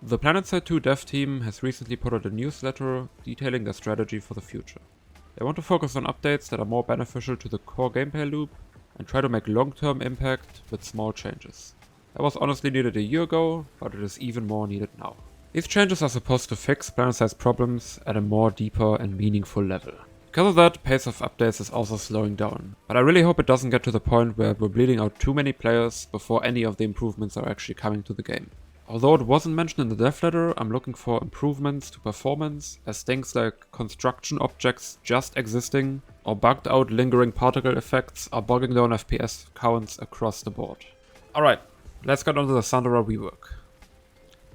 The Planetside 2 dev team has recently put out a newsletter detailing their strategy for the future. They want to focus on updates that are more beneficial to the core gameplay loop and try to make long-term impact with small changes. That was honestly needed a year ago, but it is even more needed now. These changes are supposed to fix Planetside's problems at a more deeper and meaningful level. Because of that, pace of updates is also slowing down, but I really hope it doesn't get to the point where we're bleeding out too many players before any of the improvements are actually coming to the game. Although it wasn't mentioned in the dev letter, I'm looking for improvements to performance, as things like construction objects just existing or bugged out lingering particle effects are bogging down FPS counts across the board. Alright, let's get on to the Sunderer rework.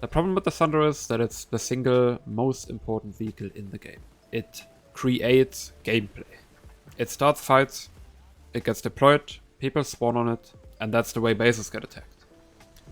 The problem with the Sunderer is that it's the single most important vehicle in the game. It creates gameplay. It starts fights, it gets deployed, people spawn on it, and that's the way bases get attacked.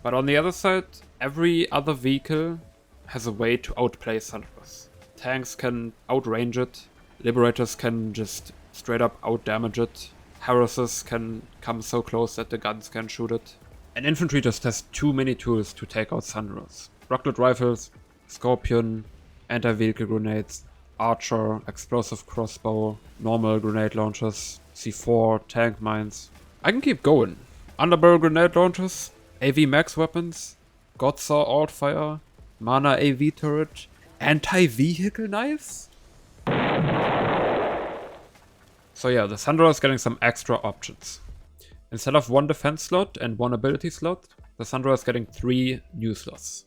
But on the other side, every other vehicle has a way to outplay Sunderers. Tanks can outrange it, Liberators can just straight up outdamage it, Harriers can come so close that the guns can shoot it, and Infantry just has too many tools to take out Sunderers. Rocket rifles, Scorpion, anti-vehicle grenades, Archer, explosive crossbow, normal grenade launchers, C4, tank mines. I can keep going. Underbarrel grenade launchers, AV max weapons, Godsaw alt-fire, Mana AV turret, anti-vehicle knives? So yeah, the Sunderer is getting some extra options. Instead of one defense slot and one ability slot, the Sunderer is getting 3 new slots.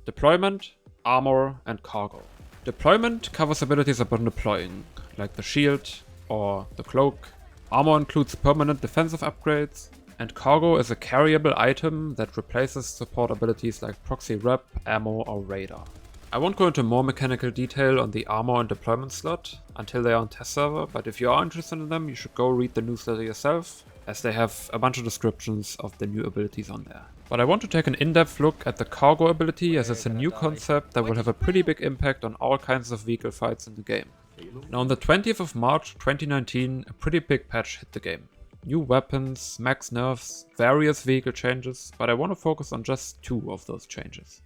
Deployment, armor, and cargo. Deployment covers abilities upon deploying, like the shield or the cloak. Armor includes permanent defensive upgrades, and cargo is a carryable item that replaces support abilities like proxy rep, ammo, or radar. I won't go into more mechanical detail on the armor and deployment slot until they are on test server, but if you are interested in them, you should go read the newsletter yourself, as they have a bunch of descriptions of the new abilities on there. But I want to take an in-depth look at the cargo ability, as it's a new concept that will have a pretty big impact on all kinds of vehicle fights in the game. Now on the 20th of March 2019, a pretty big patch hit the game. New weapons, max nerfs, various vehicle changes, but I want to focus on just 2 of those changes.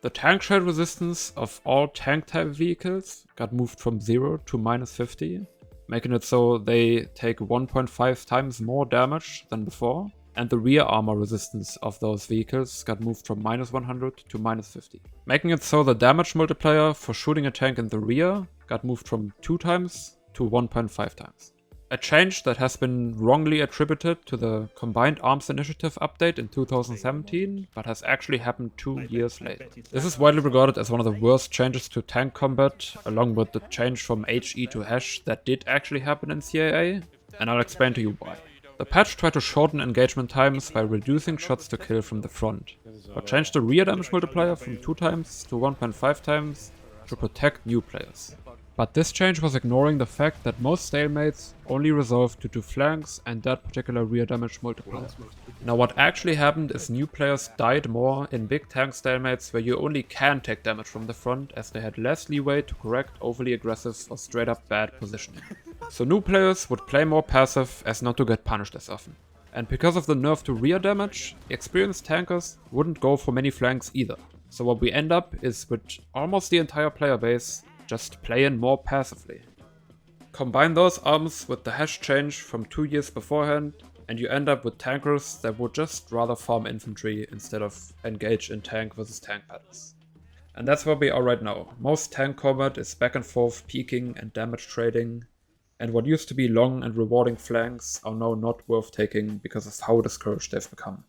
The tank shell resistance of all tank type vehicles got moved from 0 to -50, making it so they take 1.5 times more damage than before, and the rear armor resistance of those vehicles got moved from -100 to -50, making it so the damage multiplier for shooting a tank in the rear got moved from 2 times to 1.5 times. A change that has been wrongly attributed to the Combined Arms Initiative update in 2017, but has actually happened 2 years later. This is widely regarded as one of the worst changes to tank combat, along with the change from HE to hash that did actually happen in CAA, and I'll explain to you why. The patch tried to shorten engagement times by reducing shots to kill from the front, but changed the rear damage multiplier from 2 times to 1.5 times to protect new players. But this change was ignoring the fact that most stalemates only resolved due to flanks and that particular rear damage multiplier. Now what actually happened is new players died more in big tank stalemates where you only can take damage from the front, as they had less leeway to correct overly aggressive or straight up bad positioning. So new players would play more passive as not to get punished as often. And because of the nerf to rear damage, experienced tankers wouldn't go for many flanks either. So what we end up is with almost the entire player base just playing more passively. Combine those arms with the hash change from 2 years beforehand, and you end up with tankers that would just rather farm infantry instead of engage in tank versus tank battles. And that's where we are right now. Most tank combat is back and forth peeking and damage trading, and what used to be long and rewarding flanks are now not worth taking because of how discouraged they've become.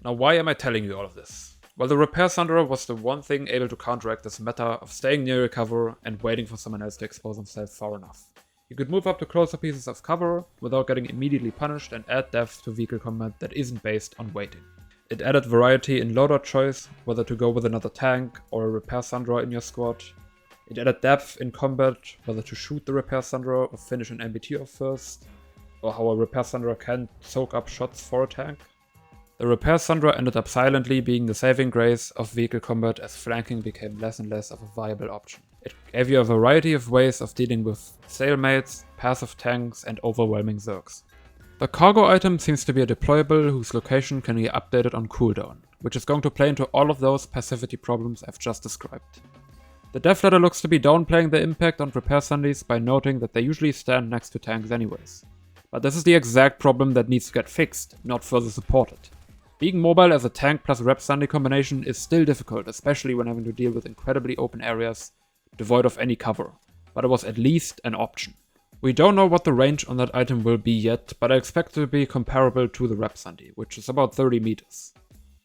Now why am I telling you all of this? Well, the Repair Sunderer was the one thing able to counteract this meta of staying near your cover and waiting for someone else to expose himself far enough. You could move up to closer pieces of cover without getting immediately punished and add depth to vehicle combat that isn't based on waiting. It added variety in loadout choice, whether to go with another tank or a Repair Sunderer in your squad. It added depth in combat, whether to shoot the Repair Sunderer or finish an MBT off first, or how a Repair Sunderer can soak up shots for a tank. The Repair Sunderer ended up silently being the saving grace of vehicle combat as flanking became less and less of a viable option. It gave you a variety of ways of dealing with stalemates, passive tanks, and overwhelming zergs. The cargo item seems to be a deployable whose location can be updated on cooldown. which is going to play into all of those passivity problems I've just described. The dev letter looks to be downplaying the impact on repair Sundies by noting that they usually stand next to tanks anyways. But this is the exact problem that needs to get fixed, not further supported. Being mobile as a tank plus rep Sunday combination is still difficult, especially when having to deal with incredibly open areas devoid of any cover, but it was at least an option. We don't know what the range on that item will be yet, but I expect it to be comparable to the rep Sunday, which is about 30 meters.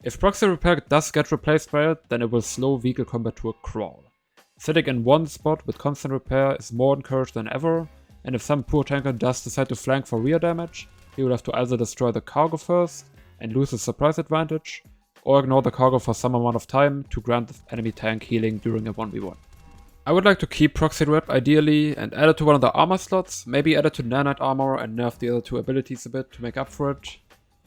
If proxy repair does get replaced by it, then it will slow vehicle combat to a crawl. Sitting in one spot with constant repair is more encouraged than ever, and if some poor tanker does decide to flank for rear damage, he will have to either destroy the cargo first and lose his surprise advantage, or ignore the cargo for some amount of time to grant the enemy tank healing during a 1v1. I would like to keep proxy rep ideally and add it to one of the armor slots, maybe add it to nanite armor and nerf the other two abilities a bit to make up for it.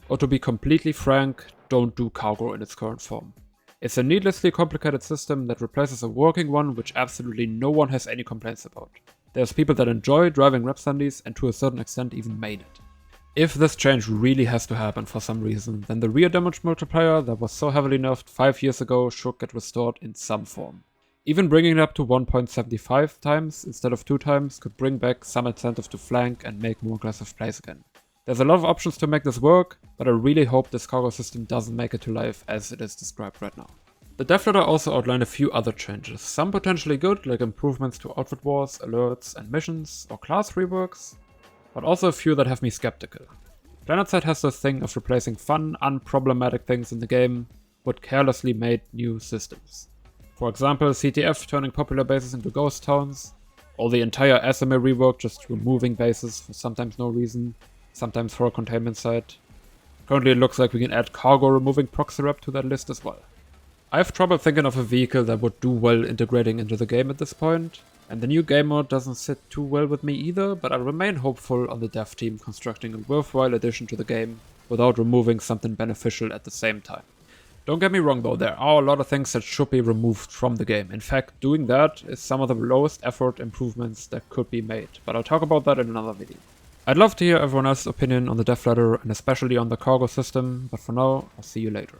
Or to be completely frank, don't do cargo in its current form. It's a needlessly complicated system that replaces a working one which absolutely no one has any complaints about. There's people that enjoy driving rep Sundies and to a certain extent even main it. If this change really has to happen for some reason, then the rear damage multiplier that was so heavily nerfed 5 years ago should get restored in some form. Even bringing it up to 1.75 times instead of 2 times could bring back some incentive to flank and make more aggressive plays again. There's a lot of options to make this work, but I really hope this cargo system doesn't make it to life as it is described right now. The dev letter also outlined a few other changes, some potentially good, like improvements to outfit wars, alerts and missions, or class reworks, but also a few that have me skeptical. Planetside has this thing of replacing fun, unproblematic things in the game with carelessly made new systems. For example, CTF turning popular bases into ghost towns, or the entire SMA rework just removing bases for sometimes no reason, sometimes for a containment site. Currently it looks like we can add cargo removing proxy rep to that list as well. I have trouble thinking of a vehicle that would do well integrating into the game at this point, and the new game mode doesn't sit too well with me either, but I remain hopeful on the dev team constructing a worthwhile addition to the game without removing something beneficial at the same time. Don't get me wrong though, there are a lot of things that should be removed from the game. In fact, doing that is some of the lowest effort improvements that could be made, but I'll talk about that in another video. I'd love to hear everyone else's opinion on the dev letter and especially on the cargo system, but for now, I'll see you later.